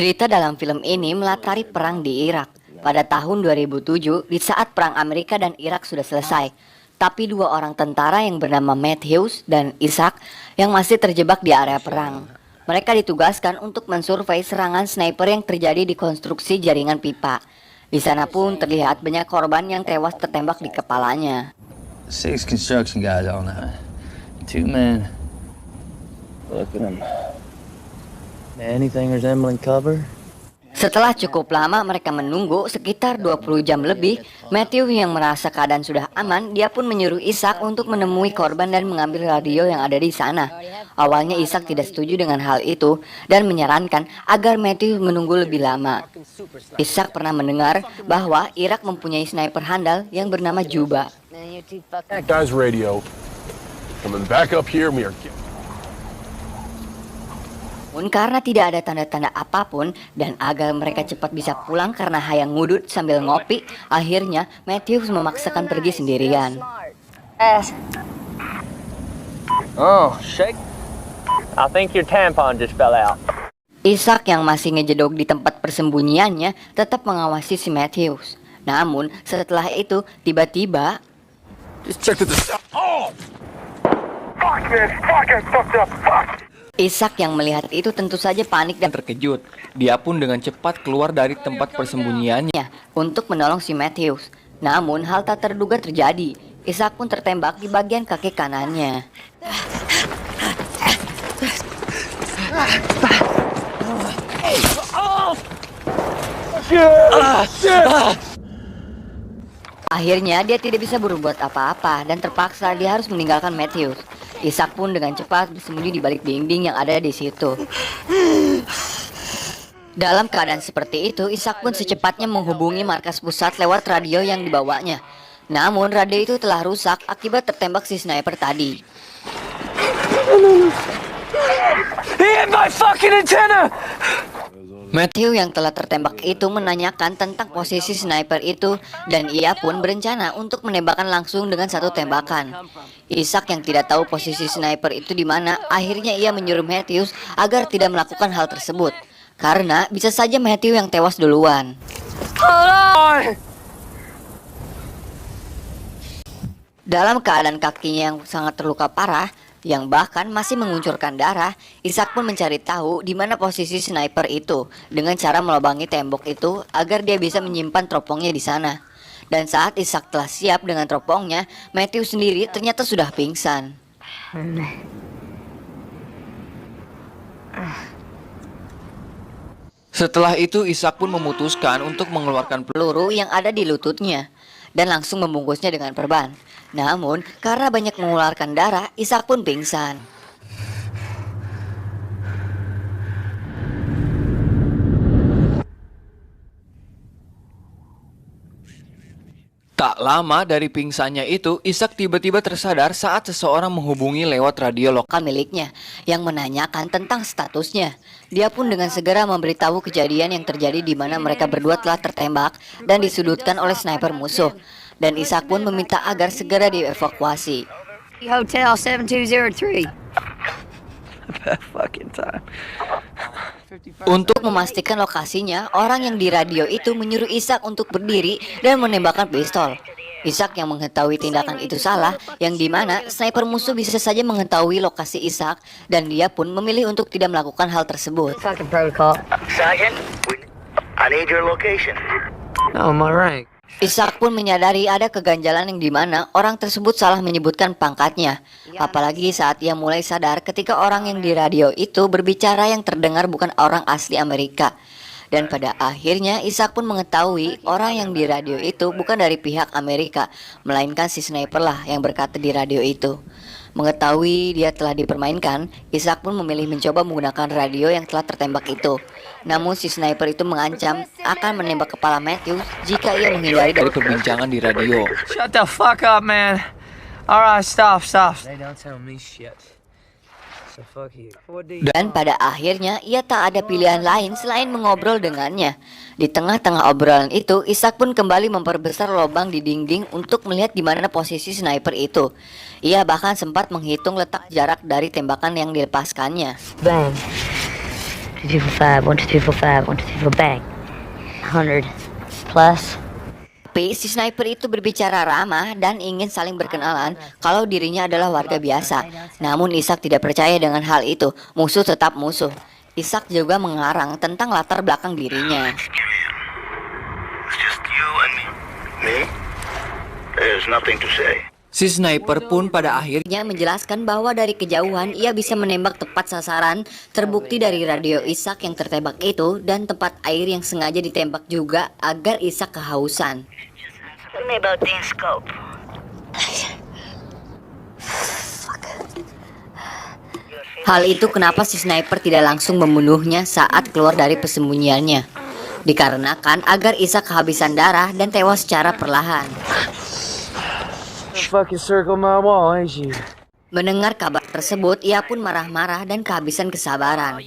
Cerita dalam film ini melatari perang di Irak pada tahun 2007 di saat perang Amerika dan Irak sudah selesai. Tapi dua orang tentara yang bernama Matthews dan Isaac yang masih terjebak di area perang. Mereka ditugaskan untuk mensurvei serangan sniper yang terjadi di konstruksi jaringan pipa. Di sana pun terlihat banyak korban yang tewas tertembak di kepalanya. 6 construction guys on that. 2 men. Look at them. Anything resembling cover? Setelah cukup lama mereka menunggu sekitar 20 jam lebih, Matthew yang merasa keadaan sudah aman, dia pun menyuruh Isaac untuk menemui korban dan mengambil radio yang ada di sana. Awalnya Isaac tidak setuju dengan hal itu dan menyarankan agar Matthew menunggu lebih lama. Isaac pernah mendengar bahwa Irak mempunyai sniper handal yang bernama Juba. Guys, radio. Coming back up here, we are... Karena tidak ada tanda-tanda apapun dan agar mereka cepat bisa pulang karena hayang ngudut sambil ngopi, akhirnya Matthews memaksakan pergi sendirian. Oh, shake. I think your tampon just fell out. Isaac yang masih ngejedok di tempat persembunyiannya tetap mengawasi si Matthews. Namun setelah itu tiba-tiba Just check the... Oh! Fuck, man. Fuck, I fucked up. Fuck! Isaac yang melihat itu tentu saja panik dan terkejut. Dia pun dengan cepat keluar dari tempat persembunyiannya untuk menolong si Matthews. Namun hal tak terduga terjadi. Isaac pun tertembak di bagian kaki kanannya. Akhirnya dia tidak bisa berbuat apa-apa dan terpaksa dia harus meninggalkan Matthews. Isaac pun dengan cepat bersembunyi di balik dinding yang ada di situ. Dalam keadaan seperti itu, Isaac pun secepatnya menghubungi markas pusat lewat radio yang dibawanya. Namun radio itu telah rusak akibat tertembak si sniper tadi. He hit my fucking antenna! Matthew yang telah tertembak itu menanyakan tentang posisi sniper itu dan ia pun berencana untuk menembakkan langsung dengan satu tembakan. Isaac yang tidak tahu posisi sniper itu di mana, akhirnya ia menyuruh Matthews agar tidak melakukan hal tersebut karena bisa saja Matthew yang tewas duluan. Dalam keadaan kakinya yang sangat terluka parah, yang bahkan masih menguncurkan darah, Isaac pun mencari tahu di mana posisi sniper itu dengan cara melobangi tembok itu agar dia bisa menyimpan teropongnya di sana. Dan saat Isaac telah siap dengan teropongnya, Matthew sendiri ternyata sudah pingsan. Setelah itu Isaac pun memutuskan untuk mengeluarkan peluru yang ada di lututnya dan langsung membungkusnya dengan perban. Namun karena banyak mengeluarkan darah, Isaac pun pingsan. Tak lama dari pingsannya itu, Isaac tiba-tiba tersadar saat seseorang menghubungi lewat radio lokal miliknya yang menanyakan tentang statusnya. Dia pun dengan segera memberitahu kejadian yang terjadi di mana mereka berdua telah tertembak dan disudutkan oleh sniper musuh. Dan Isaac pun meminta agar segera dievakuasi. Hotel 7203. Untuk memastikan lokasinya, orang yang di radio itu menyuruh Isaac untuk berdiri dan menembakkan pistol. Isaac yang mengetahui tindakan itu salah, yang dimana sniper musuh bisa saja mengetahui lokasi Isaac dan dia pun memilih untuk tidak melakukan hal tersebut. Fucking protocol. Sergeant, I need your location. Oh, my rank. Isaac pun menyadari ada keganjalan yang dimana orang tersebut salah menyebutkan pangkatnya. Apalagi saat ia mulai sadar ketika orang yang di radio itu berbicara yang terdengar bukan orang asli Amerika. Dan pada akhirnya Isaac pun mengetahui orang yang di radio itu bukan dari pihak Amerika, melainkan si sniper lah yang berkata di radio itu. Mengetahui dia telah dipermainkan, Isaac pun memilih mencoba menggunakan radio yang telah tertembak itu. Namun si sniper itu mengancam akan menembak kepala Matthew jika ia menghindari dari perbincangan di radio. Shut the fuck up, man. Alright, stop. They don't tell me shit. So fuck you. Dan pada akhirnya ia tak ada pilihan lain selain mengobrol dengannya. Di tengah-tengah obrolan itu, Isaac pun kembali memperbesar lubang di dinding untuk melihat di mana posisi sniper itu. Ia bahkan sempat menghitung letak jarak dari tembakan yang dilepaskannya. Bang. 12245, 12245, 12245, bang. 100 plus. Tapi si sniper itu berbicara ramah dan ingin saling berkenalan kalau dirinya adalah warga biasa. Namun Ishak tidak percaya dengan hal itu. Musuh tetap musuh. Ishak juga mengarang tentang latar belakang dirinya. It's just you and me. Me? There's nothing to say. Si sniper pun pada akhirnya Ia menjelaskan bahwa dari kejauhan ia bisa menembak tepat sasaran, terbukti dari radio Ishak yang tertembak itu dan tempat air yang sengaja ditembak juga agar Ishak kehausan. Tell me about Dean Scope. Hal itu kenapa si sniper tidak langsung membunuhnya saat keluar dari persembunyiannya. Dikarenakan agar Ishak kehabisan darah dan tewas secara perlahan. Fucking circle my wall, ain't you? Mendengar kabar tersebut, ia pun marah-marah dan kehabisan kesabaran.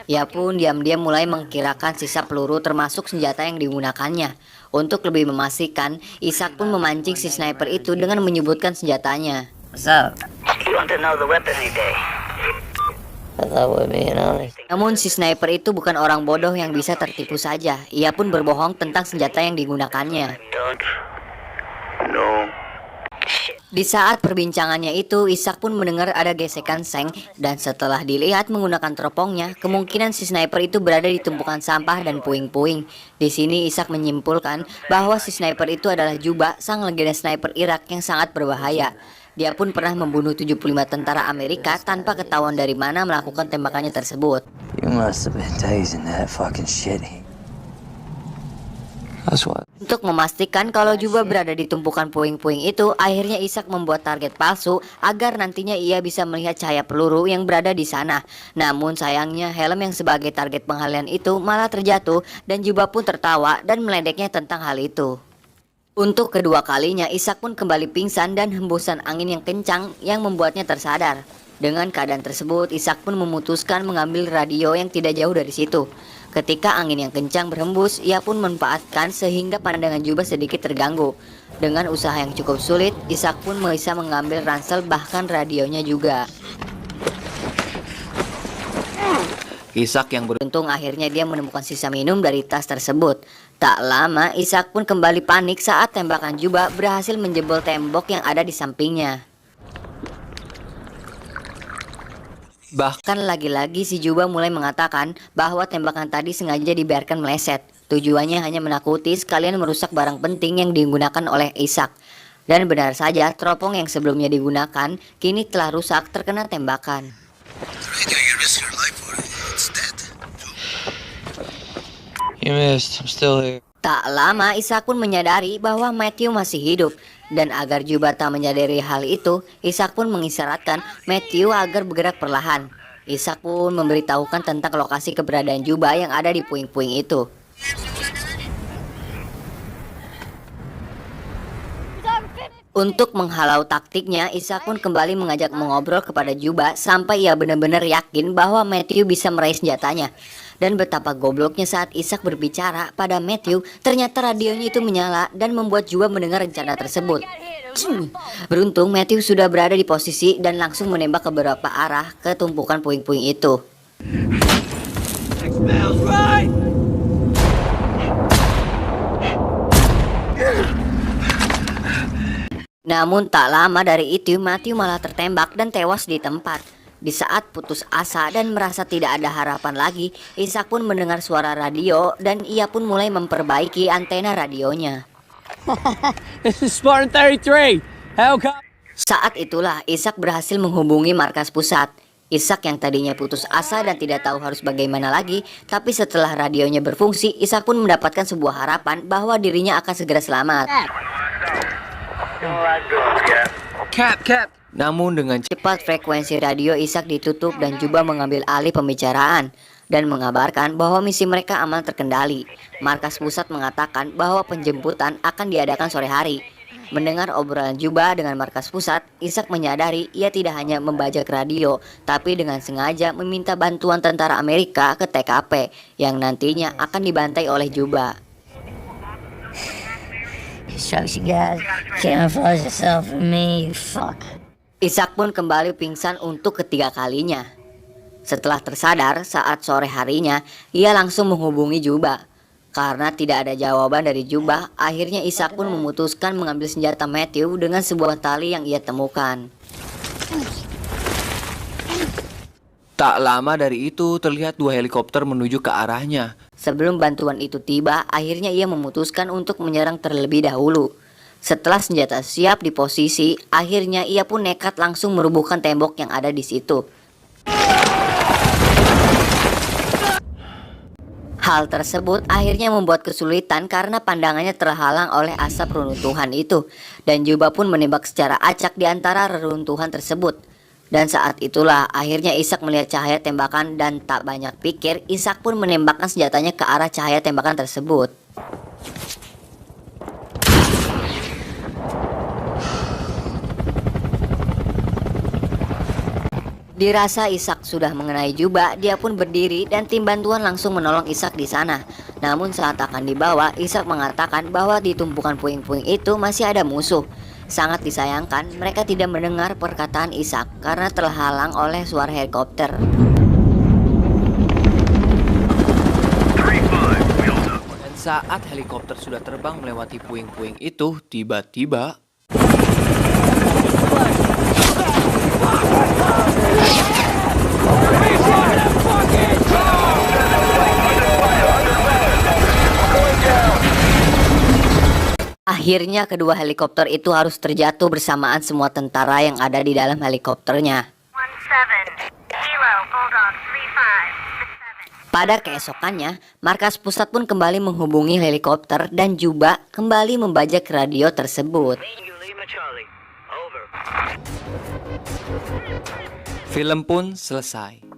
Ia pun diam-diam mulai mengkirakan sisa peluru termasuk senjata yang digunakannya. Untuk lebih memastikan, Ishak pun memancing si sniper itu dengan menyebutkan senjatanya. What's up? You want to know the weapon he day? I thought we're being honest. Namun si sniper itu bukan orang bodoh yang bisa tertipu saja. Ia pun berbohong tentang senjata yang digunakannya. Don't. No. Di saat perbincangannya itu, Ishak pun mendengar ada gesekan seng dan setelah dilihat menggunakan teropongnya, kemungkinan si sniper itu berada di tumpukan sampah dan puing-puing. Di sini Ishak menyimpulkan bahwa si sniper itu adalah Juba, sang legenda sniper Irak yang sangat berbahaya. Dia pun pernah membunuh 75 tentara Amerika tanpa ketahuan dari mana melakukan tembakannya tersebut. You must have been tasing that fucking shitty. That's what. Untuk memastikan kalau Juba berada di tumpukan puing-puing itu, akhirnya Ishak membuat target palsu agar nantinya ia bisa melihat cahaya peluru yang berada di sana. Namun sayangnya helm yang sebagai target penghalian itu malah terjatuh dan Juba pun tertawa dan meledeknya tentang hal itu. Untuk kedua kalinya Ishak pun kembali pingsan dan hembusan angin yang kencang yang membuatnya tersadar. Dengan keadaan tersebut, Ishak pun memutuskan mengambil radio yang tidak jauh dari situ. Ketika angin yang kencang berhembus, ia pun memanfaatkan sehingga pandangan Juba sedikit terganggu. Dengan usaha yang cukup sulit, Ishak pun bisa mengambil ransel bahkan radionya juga. Ishak yang Beruntung akhirnya dia menemukan sisa minum dari tas tersebut. Tak lama, Ishak pun kembali panik saat tembakan Juba berhasil menjebol tembok yang ada di sampingnya. Bahkan lagi-lagi si Juba mulai mengatakan bahwa tembakan tadi sengaja dibiarkan meleset. Tujuannya hanya menakuti sekalian merusak barang penting yang digunakan oleh Ishak. Dan benar saja, teropong yang sebelumnya digunakan kini telah rusak terkena tembakan. You missed. I'm still here. Tak lama Ishak pun menyadari bahwa Matthew masih hidup. Dan agar Juba tak menyadari hal itu, Ishak pun mengisyaratkan Matthew agar bergerak perlahan. Ishak pun memberitahukan tentang lokasi keberadaan Juba yang ada di puing-puing itu. Untuk menghalau taktiknya, Ishak pun kembali mengajak mengobrol kepada Juba sampai ia benar-benar yakin bahwa Matthew bisa meraih senjatanya. Dan betapa gobloknya saat Ishak berbicara pada Matthew, ternyata radionya itu menyala dan membuat Juba mendengar rencana tersebut. Beruntung Matthew sudah berada di posisi dan langsung menembak ke beberapa arah ke tumpukan puing-puing itu. Namun tak lama dari itu Matthew malah tertembak dan tewas di tempat. Di saat putus asa dan merasa tidak ada harapan lagi, Ishak pun mendengar suara radio dan ia pun mulai memperbaiki antena radionya. This is Spartan 33. Helicopter. Saat itulah Ishak berhasil menghubungi markas pusat. Ishak yang tadinya putus asa dan tidak tahu harus bagaimana lagi, tapi setelah radionya berfungsi, Ishak pun mendapatkan sebuah harapan bahwa dirinya akan segera selamat. Cap. namun dengan Cepat frekuensi radio Ishak ditutup dan Juba mengambil alih pembicaraan dan mengabarkan bahwa misi mereka aman terkendali. Markas pusat mengatakan bahwa penjemputan akan diadakan sore hari. Mendengar obrolan Juba dengan markas pusat, Ishak menyadari ia tidak hanya membajak radio, tapi dengan sengaja meminta bantuan tentara Amerika ke TKP yang nantinya akan dibantai oleh Juba. Shows you guys. Camouflage yourself from me, you fuck. Ishak pun kembali pingsan untuk ketiga kalinya. Setelah tersadar saat sore harinya, ia langsung menghubungi Juba. Karena tidak ada jawaban dari Juba, akhirnya Ishak pun memutuskan mengambil senjata Matthew dengan sebuah tali yang ia temukan. Tak lama dari itu, terlihat 2 helikopter menuju ke arahnya. Sebelum bantuan itu tiba, akhirnya ia memutuskan untuk menyerang terlebih dahulu. Setelah senjata siap di posisi, akhirnya ia pun nekat langsung merubuhkan tembok yang ada di situ. Hal tersebut akhirnya membuat kesulitan karena pandangannya terhalang oleh asap reruntuhan itu, dan Juba pun menembak secara acak di antara reruntuhan tersebut. Dan saat itulah akhirnya Ishak melihat cahaya tembakan dan tak banyak pikir, Ishak pun menembakkan senjatanya ke arah cahaya tembakan tersebut. Dirasa Ishak sudah mengenai Juba, dia pun berdiri dan tim bantuan langsung menolong Ishak di sana. Namun saat akan dibawa, Ishak mengatakan bahwa di tumpukan puing-puing itu masih ada musuh. Sangat disayangkan, mereka tidak mendengar perkataan Ishak karena terhalang oleh suara helikopter. Dan saat helikopter sudah terbang melewati puing-puing itu, tiba-tiba akhirnya kedua helikopter itu harus terjatuh bersamaan semua tentara yang ada di dalam helikopternya. 17 Kilo Bulldog 35 Pada keesokannya, markas pusat pun kembali menghubungi helikopter dan Juba kembali membajak radio tersebut. film pun selesai.